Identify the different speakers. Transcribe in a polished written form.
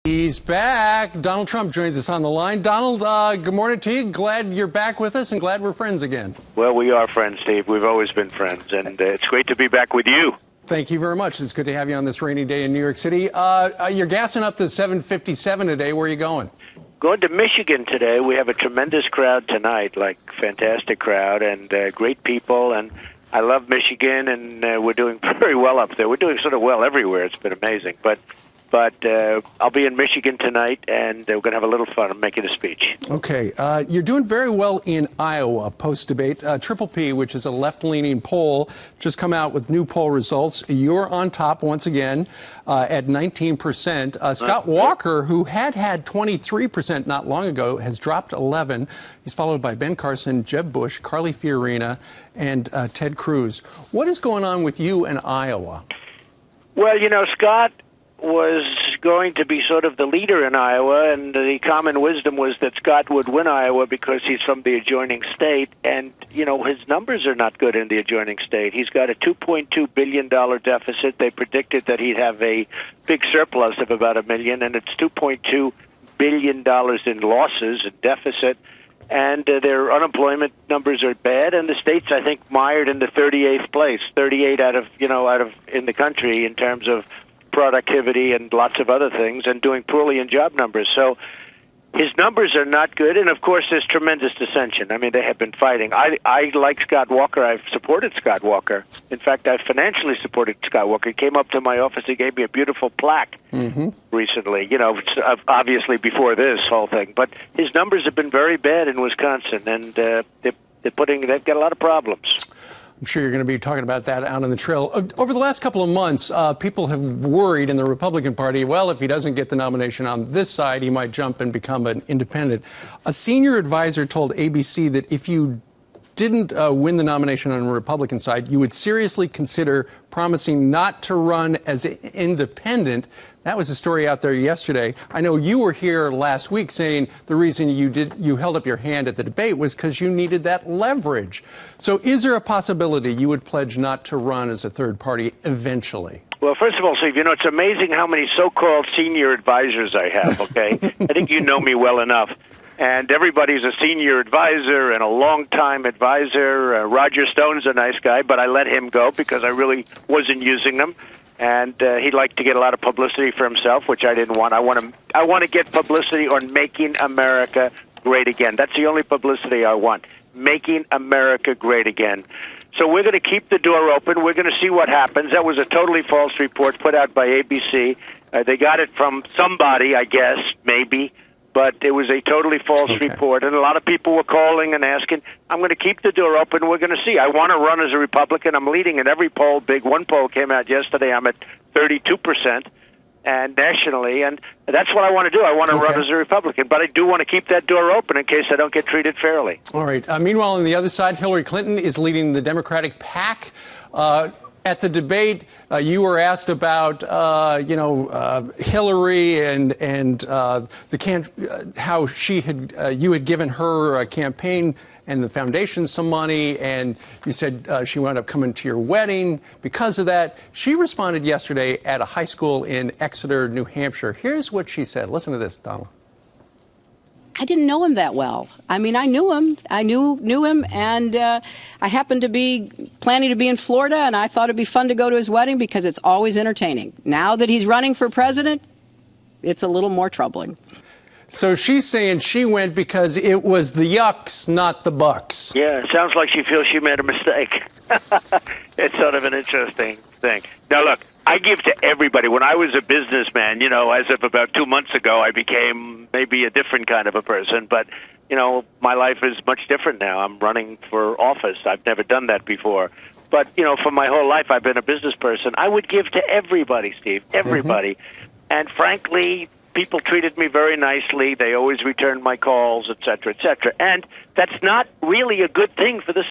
Speaker 1: He's back. Donald Trump joins us on the line. Donald, good morning to you. Glad you're back with us and glad we're friends again.
Speaker 2: Well, we are friends, Steve. We've always been friends, and it's great to be back with you.
Speaker 1: Thank you very much. It's good to have you on this rainy day in New York City. You're gassing up the 757 today. Where are you going?
Speaker 2: Going to Michigan today. We have a tremendous crowd tonight, fantastic crowd, and great people, and I love Michigan, and we're doing very well up there. We're doing sort of well everywhere. It's been amazing, but I'll be in Michigan tonight, and we're going to have a little fun. I'm making a speech.
Speaker 1: Okay. You're doing very well in Iowa post-debate. Triple P, which is a left-leaning poll, just come out with new poll results. You're on top once again at 19%. Scott Walker, who had 23% not long ago, has dropped 11. He's followed by Ben Carson, Jeb Bush, Carly Fiorina, and Ted Cruz. What is going on with you in Iowa?
Speaker 2: Well, Scott was going to be sort of the leader in Iowa, and the common wisdom was that Scott would win Iowa because he's from the adjoining state, and, his numbers are not good in the adjoining state. He's got a $2.2 billion deficit. They predicted that he'd have a big surplus of about $1 million, and it's $2.2 billion in losses and deficit, and their unemployment numbers are bad, and the state's, I think, mired in the 38th place, 38 out of in the country in terms of productivity and lots of other things, and doing poorly in job numbers. So his numbers are not good, and of course there's tremendous dissension. I mean, they have been fighting. I like Scott Walker. I've supported Scott Walker. In fact, I financially supported Scott Walker. He came up to my office. He gave me a beautiful plaque recently, obviously before this whole thing. But his numbers have been very bad in Wisconsin, and they've got a lot of problems.
Speaker 1: I'm sure you're going to be talking about that out on the trail. Over the last couple of months, people have worried in the Republican Party, well, if he doesn't get the nomination on this side, he might jump and become an independent. A senior advisor told ABC that if you didn't win the nomination on the Republican side, you would seriously consider promising not to run as an independent. That was a story out there yesterday. I know you were here last week saying the reason you held up your hand at the debate was because you needed that leverage. So is there a possibility you would pledge not to run as a third party eventually?
Speaker 2: Well, first of all, Steve, it's amazing how many so-called senior advisors I have, okay? I think you know me well enough. And everybody's a senior advisor and a long-time advisor. Roger Stone's a nice guy, but I let him go because I really wasn't using them. And he liked to get a lot of publicity for himself, which I didn't want. I want to get publicity on making America great again. That's the only publicity I want, making America great again. So we're going to keep the door open. We're going to see what happens. That was a totally false report put out by ABC. They got it from somebody, I guess, maybe. But it was a totally false report, and a lot of people were calling and asking. I'm going to keep the door open. We're going to see. I want to run as a Republican. I'm leading in every poll. Big one poll came out yesterday. I'm at 32%, and nationally, and that's what I want to do. I want to run as a Republican, but I do want to keep that door open in case I don't get treated fairly.
Speaker 1: All right. Meanwhile, on the other side, Hillary Clinton is leading the Democratic PAC. At the debate, you were asked about, Hillary and how you had given her campaign and the foundation some money, and you said she wound up coming to your wedding because of that. She responded yesterday at a high school in Exeter, New Hampshire. Here's what she said. Listen to this, Donald.
Speaker 3: I didn't know him that well. I mean, I knew him. I knew him, and I happened to be planning to be in Florida, and I thought it'd be fun to go to his wedding because it's always entertaining. Now that he's running for president, it's a little more troubling.
Speaker 1: So she's saying she went because it was the yucks, not the bucks.
Speaker 2: Yeah, it sounds like she feels she made a mistake. It's sort of an interesting thing. Now, look, I give to everybody. When I was a businessman, as of about 2 months ago, I became maybe a different kind of a person. But, my life is much different now. I'm running for office. I've never done that before. But, for my whole life, I've been a business person. I would give to everybody, Steve, everybody. And frankly, people treated me very nicely. They always returned my calls, et cetera, et cetera. And that's not really a good thing for this